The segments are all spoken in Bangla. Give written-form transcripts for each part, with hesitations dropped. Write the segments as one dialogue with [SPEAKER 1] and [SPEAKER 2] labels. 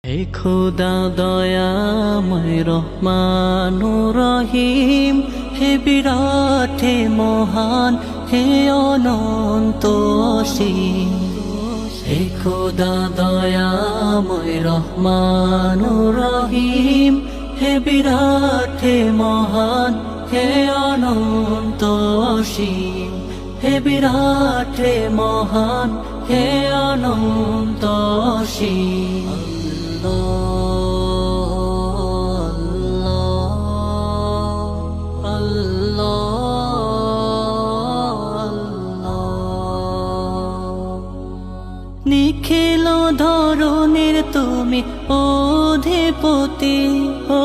[SPEAKER 1] হে খোদা দয়াময় রহমানুর রহিম, হে বিরাট হে মহান, হে অনন্ত অসীম। হে খোদা দয়াময় রহমানুর রহিম, হে বিরাট হে মহান, হে অনন্ত অসীম। হে বিরাট হে মহান, হে অনন্ত অসীম। নিখিল ধরনের তুমি অধিপতি, ও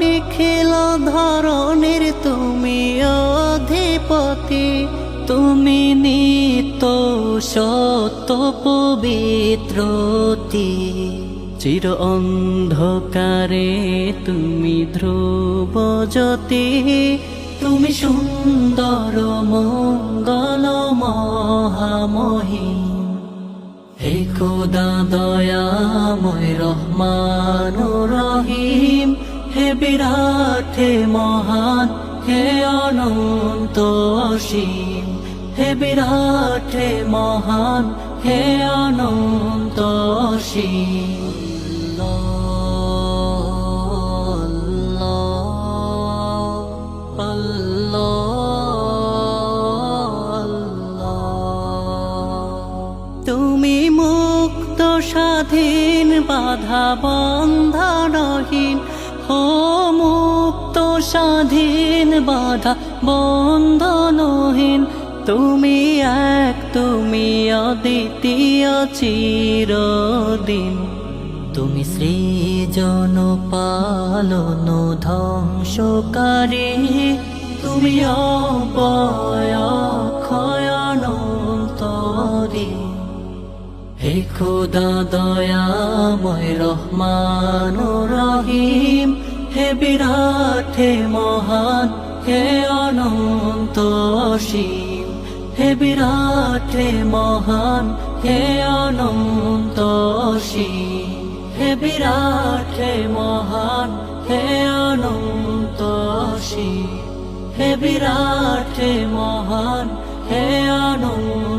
[SPEAKER 1] নিখিল ধরনের তুমি অধিপতি। তুমি নিত্য সত্য পবিত্রতি, চির অন্ধকারে তুমি ধ্রুব জ্যোতি। তুমি সুন্দর মঙ্গল মহামহিম। হে খোদা দয়াময় রহমানুর রহিম, হে বিরাট হে মহান, হে অনন্ত অসীম। হে বিরাট হে মহান, হে অনন্ত অসীম। তুমি মুক্ত স্বাধীন বাধা বন্ধনহীন, ও মুক্ত স্বাধীন বাধা বন্ধনহীন। তুমি এক, তুমি অদ্বিতীয় চিরদিন। তুমি সৃজন পালন ধ্বংসকারী, তুমি অব্যয় অক্ষয় অনন্তরী। হে খোদা দয়াময় রহমানুর রহিম, হে বিরাট হে মহান, হে অনন্ত অসীম। হে বিরাট হে মহান, হে অনন্ত অসীম। হে বিরাট হে মহান, হে অনন্ত অসীম। হে বিরাট হে মহান, হে অনন্ত